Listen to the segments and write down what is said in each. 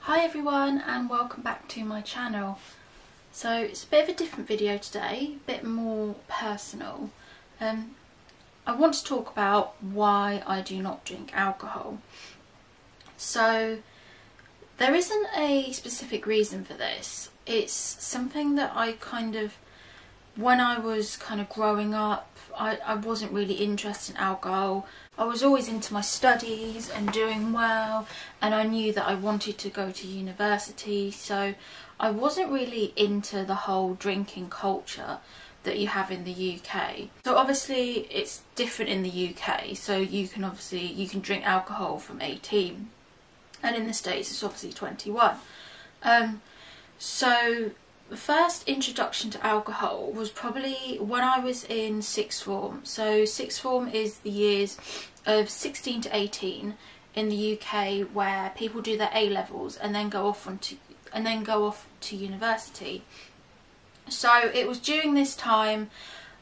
Hi everyone and welcome back to my channel. So it's a bit of a different video today, a bit more personal. I want to talk about why I do not drink alcohol. So there isn't a specific reason for this. It's something that I when I was growing up, I wasn't really interested in alcohol. I was always into my studies and doing well, and I knew that I wanted to go to university, so I wasn't really into the whole drinking culture that you have in the UK. So obviously it's different in the UK, so you can drink alcohol from 18, and in the States it's obviously 21. So the first introduction to alcohol was probably when I was in sixth form. So sixth form is the years of 16 to 18 in the UK, where people do their A levels and then go off to university. So it was during this time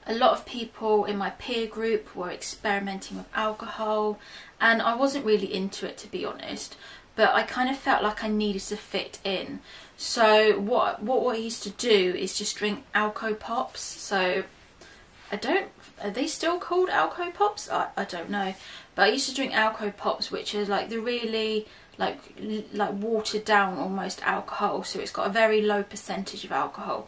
a lot of people in my peer group were experimenting with alcohol, and I wasn't really into it, to be honest, but I kind of felt like I needed to fit in. So what I used to do is just drink Alco Pops. So are they still called Alco Pops? I don't know, but I used to drink Alco Pops, which is like the really like watered down almost alcohol, so it's got a very low percentage of alcohol.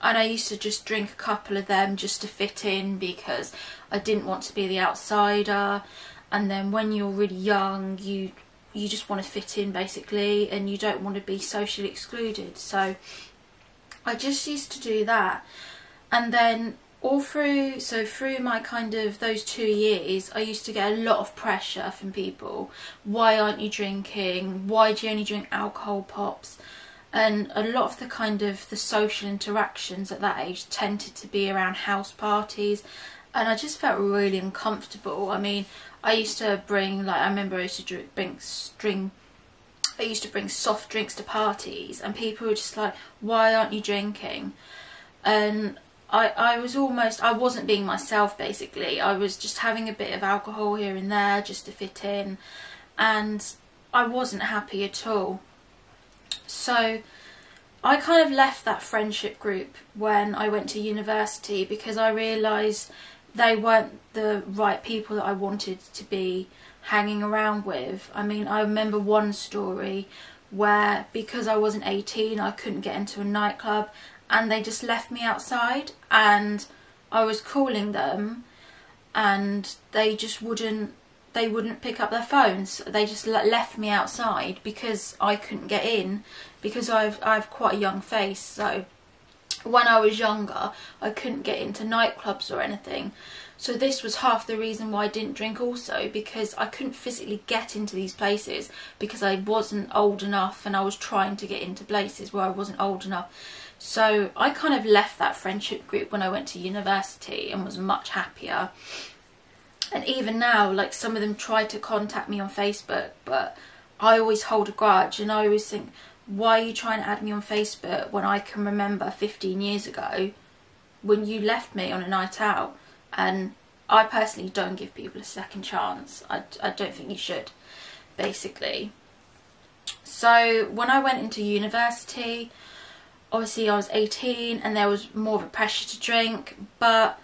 And I used to just drink a couple of them just to fit in, because I didn't want to be the outsider. And then when you're really young, you just want to fit in basically, and you don't want to be socially excluded. So I just used to do that. And then through my those 2 years, I used to get a lot of pressure from people. Why aren't you drinking? Why do you only drink alcohol pops? And a lot of the social interactions at that age tended to be around house parties, and I just felt really uncomfortable. I mean, I used to bring, I remember I used to bring soft drinks to parties, and people were just like, why aren't you drinking? And I wasn't being myself basically. I was just having a bit of alcohol here and there just to fit in, and I wasn't happy at all. So I left that friendship group when I went to university, because I realised they weren't the right people that I wanted to be hanging around with. I mean, I remember one story where, because I wasn't 18, I couldn't get into a nightclub, and they just left me outside, and I was calling them and they wouldn't pick up their phones. They just left me outside because I couldn't get in, because I have quite a young face. So when I was younger, I couldn't get into nightclubs or anything. So this was half the reason why I didn't drink also, because I couldn't physically get into these places because I wasn't old enough, and I was trying to get into places where I wasn't old enough. So I left that friendship group when I went to university and was much happier. And even now, some of them try to contact me on Facebook, but I always hold a grudge, and I always think, why are you trying to add me on Facebook when I can remember 15 years ago when you left me on a night out? And I personally don't give people a second chance. I don't think you should, basically. So when I went into university, obviously I was 18 and there was more of a pressure to drink, but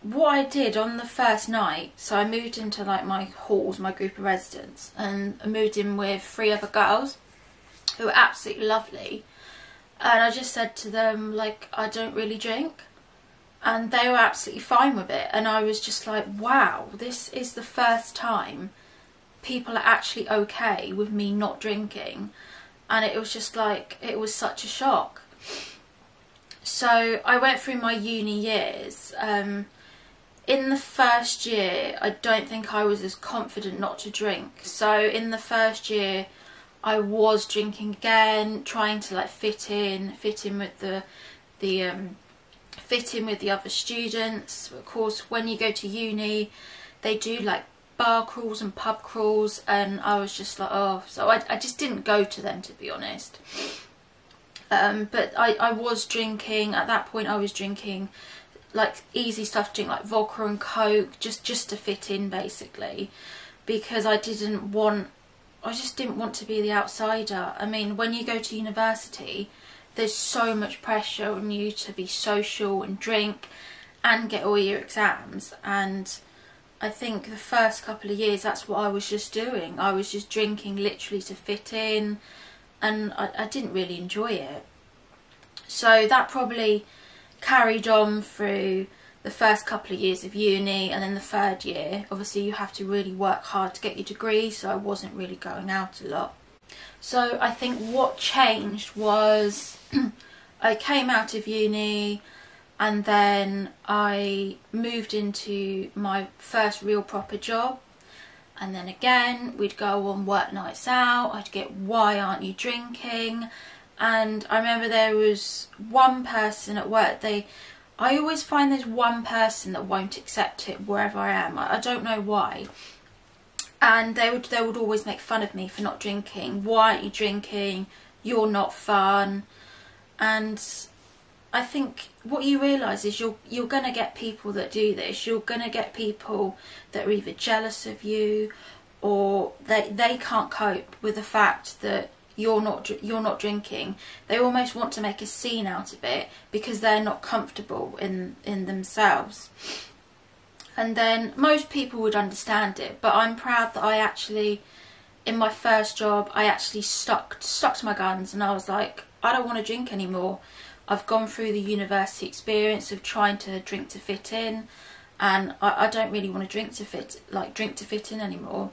what I did on the first night, so I moved into my halls, my group of residents, and I moved in with 3 other girls who were absolutely lovely, and I just said to them, I don't really drink, and they were absolutely fine with it. And I was just like, wow, this is the first time people are actually okay with me not drinking. And it was just it was such a shock. So I went through my uni years. In the first year, I don't think I was as confident not to drink. So in the first year, I was drinking again, trying to fit in with the other students. Of course, when you go to uni, they do bar crawls and pub crawls, and I was just oh, so I just didn't go to them, to be honest. But I was drinking at that point. I was drinking easy stuff, drink vodka and coke, just to fit in basically, because I didn't want just didn't want to be the outsider. I mean, when you go to university, there's so much pressure on you to be social and drink and get all your exams, and I think the first couple of years that's what I was just doing. I was just drinking literally to fit in, and I didn't really enjoy it. So that probably carried on through the first couple of years of uni, and then the third year obviously you have to really work hard to get your degree, so I wasn't really going out a lot. So I think what changed was I came out of uni, and then I moved into my first real proper job, and then again we'd go on work nights out. I'd get, why aren't you drinking? And I remember there was one person at work, I always find there's one person that won't accept it wherever I am. I don't know why. And they would always make fun of me for not drinking. Why aren't you drinking? You're not fun. And I think what you realise is you're going to get people that do this. You're going to get people that are either jealous of you, or they can't cope with the fact that you're not drinking. They almost want to make a scene out of it because they're not comfortable in themselves. And then most people would understand it, but I'm proud that I actually, in my first job, I actually stuck to my guns, and I was like, I don't want to drink anymore. I've gone through the university experience of trying to drink to fit in, and I don't really want to drink to fit in anymore.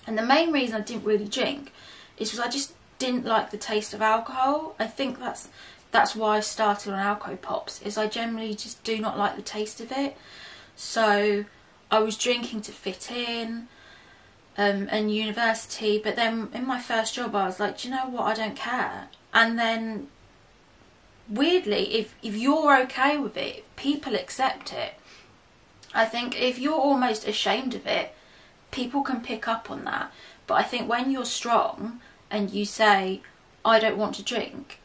And the main reason I didn't really drink is because I just didn't like the taste of alcohol. I think that's why I started on Alco Pops, is I generally just do not like the taste of it. So I was drinking to fit in, and university, but then in my first job I was like, do you know what, I don't care. And then weirdly, if you're okay with it, people accept it. I think if you're almost ashamed of it, people can pick up on that. But I think when you're strong and you say, I don't want to drink,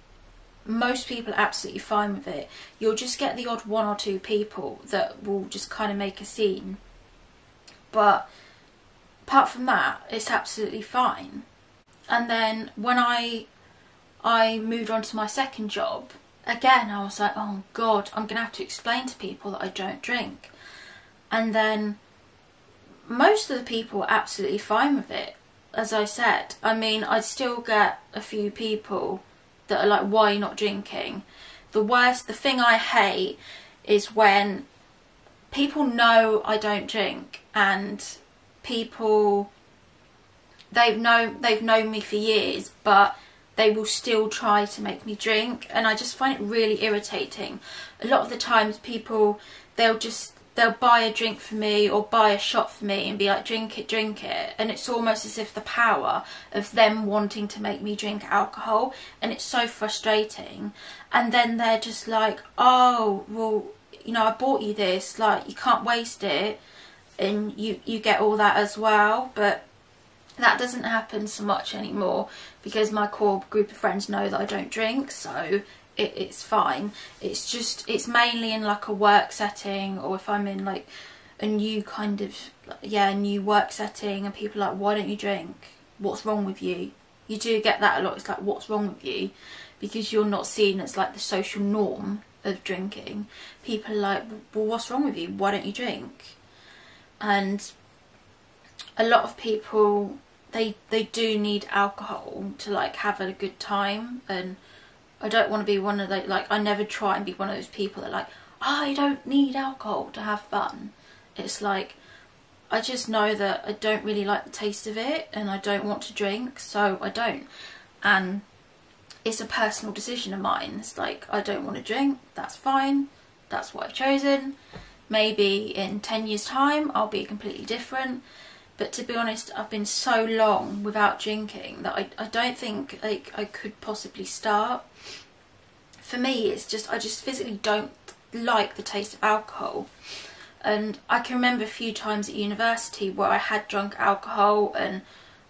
most people are absolutely fine with it. You'll just get the odd one or two people that will just kind of make a scene. But apart from that, it's absolutely fine. And then when I moved on to my second job, again I was like, oh God, I'm going to have to explain to people that I don't drink. And then most of the people are absolutely fine with it. As I said, I mean, I still get a few people that are like, why are you not drinking? The thing I hate is when people know I don't drink, and people, they've known me for years, but they will still try to make me drink, and I just find it really irritating. A lot of the times people, they'll buy a drink for me or buy a shot for me and be like, drink it, and it's almost as if the power of them wanting to make me drink alcohol, and it's so frustrating. And then they're just like, oh well, you know, I bought you this, like, you can't waste it, and you get all that as well. But that doesn't happen so much anymore because my core group of friends know that I don't drink, so it's fine. It's mainly in like a work setting, or if I'm in like a new kind of, new work setting, and people are like, why don't you drink? What's wrong with you? You do get that a lot. It's like, what's wrong with you? Because you're not seen as like the social norm of drinking. People are like, well, what's wrong with you? Why don't you drink? And a lot of people, they do need alcohol to like have a good time, and I don't want to be one of those, like, I never try and be one of those people that like, I don't need alcohol to have fun. It's like, I just know that I don't really like the taste of it, and I don't want to drink, so I don't. And it's a personal decision of mine. It's like, I don't want to drink, that's fine, that's what I've chosen. Maybe in 10 years time I'll be completely different, but to be honest, I've been so long without drinking that I don't think like I could possibly start. For me, it's just, I just physically don't like the taste of alcohol. And I can remember a few times at university where I had drunk alcohol and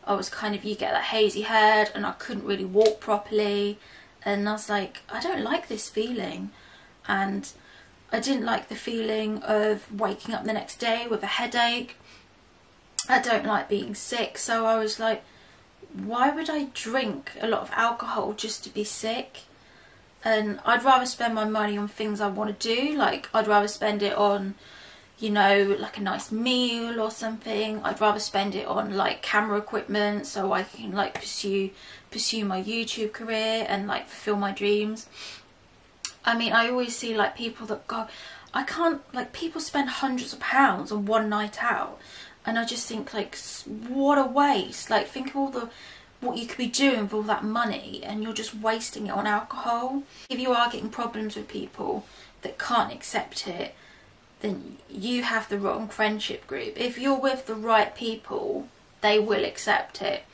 I was kind of, you get that hazy head, and I couldn't really walk properly, and I was like, I don't like this feeling. And I didn't like the feeling of waking up the next day with a headache. I don't like being sick, so I was like, why would I drink a lot of alcohol just to be sick? And I'd rather spend my money on things I want to do. Like, I'd rather spend it on, you know, like a nice meal or something. I'd rather spend it on like camera equipment so I can like pursue my YouTube career and like fulfill my dreams. I mean, I always see like people that go, I can't, like, people spend hundreds of pounds on one night out, and I just think, like, what a waste. Like, think of all what you could be doing with all that money, and you're just wasting it on alcohol. If you are getting problems with people that can't accept it, then you have the wrong friendship group. If you're with the right people, they will accept it.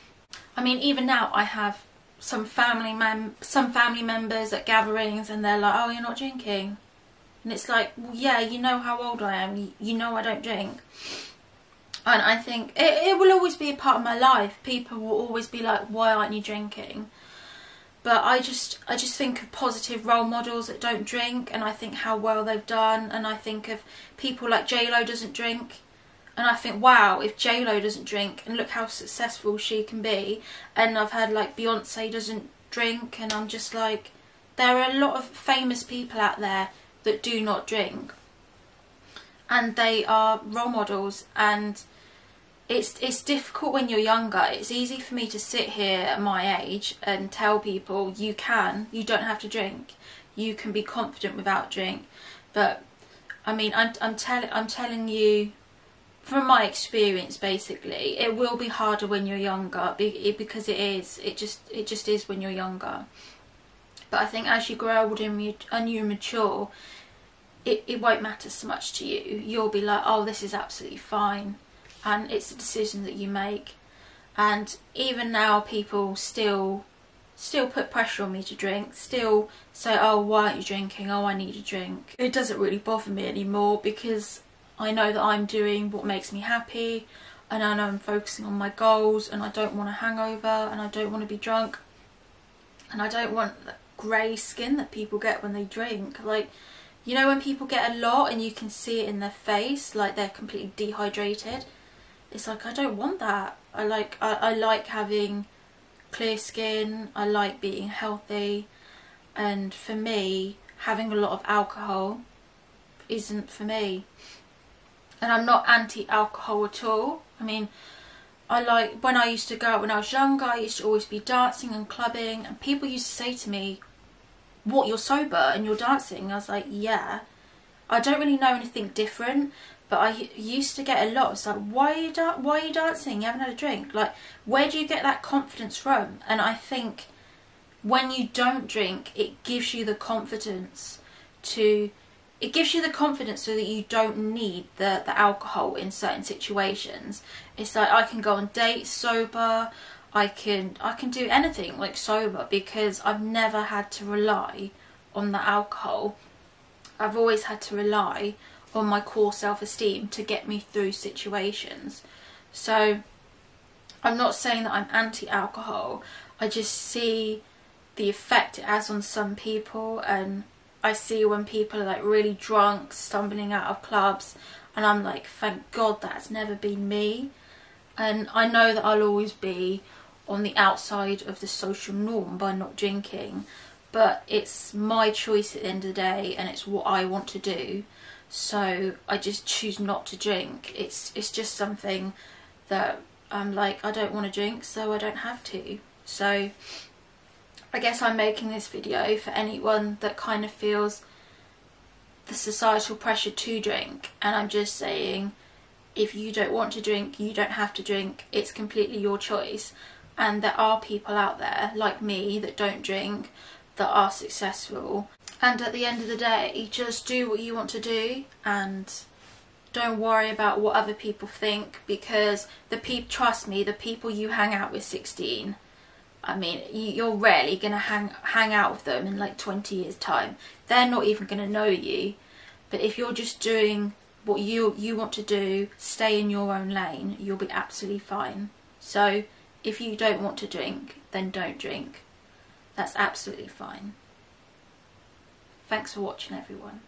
I mean, even now I have some family members at gatherings, and they're like, oh, you're not drinking? And it's like, well, yeah, you know how old I am, you know I don't drink. And I think it will always be a part of my life. People will always be like, why aren't you drinking? But I just think of positive role models that don't drink, and I think how well they've done, and I think of people like J-Lo doesn't drink, and I think, wow, if J-Lo doesn't drink, and look how successful she can be. And I've heard like Beyonce doesn't drink, and I'm just like, there are a lot of famous people out there that do not drink, and they are role models. And it's difficult when you're younger. It's easy for me to sit here at my age and tell people you don't have to drink, you can be confident without drink. But I mean, I'm telling you from my experience, basically, it will be harder when you're younger, because it just is when you're younger. But I think as you grow older and you mature, it won't matter so much to you. You'll be like, oh, this is absolutely fine. And it's a decision that you make. And even now, people still put pressure on me to drink, still say, oh, why aren't you drinking? Oh, I need a drink. It doesn't really bother me anymore, because I know that I'm doing what makes me happy, and I know I'm focusing on my goals, and I don't want a hangover, and I don't want to be drunk, and I don't want the grey skin that people get when they drink. Like, you know, when people get a lot and you can see it in their face, like they're completely dehydrated. It's like, I don't want that. I like having clear skin. I like being healthy. And for me, having a lot of alcohol isn't for me. And I'm not anti-alcohol at all. I mean, when I used to go out when I was younger, I used to always be dancing and clubbing, and people used to say to me, what, you're sober and you're dancing? I was like, yeah. I don't really know anything different, but I used to get a lot. It's like, why are you dancing? You haven't had a drink. Like, where do you get that confidence from? And I think when you don't drink, it gives you the confidence so that you don't need the alcohol in certain situations. It's like, I can go on dates sober, I can do anything like sober, because I've never had to rely on the alcohol. I've always had to rely on my core self-esteem to get me through situations. So I'm not saying that I'm anti-alcohol, I just see the effect it has on some people, and I see when people are like really drunk, stumbling out of clubs, and I'm like, thank God that's never been me. And I know that I'll always be on the outside of the social norm by not drinking, but it's my choice at the end of the day, and it's what I want to do. So I just choose not to drink. It's just something that I'm like, I don't want to drink, so I don't have to. So I guess I'm making this video for anyone that kind of feels the societal pressure to drink, and I'm just saying, if you don't want to drink, you don't have to drink. It's completely your choice. And there are people out there like me that don't drink, that are successful. And at the end of the day, just do what you want to do, and don't worry about what other people think, because trust me, the people you hang out with 16, I mean, you're rarely going to hang out with them in like 20 years time. They're not even going to know you. But if you're just doing what you want to do, stay in your own lane, you'll be absolutely fine. So if you don't want to drink, then don't drink. That's absolutely fine. Thanks for watching, everyone.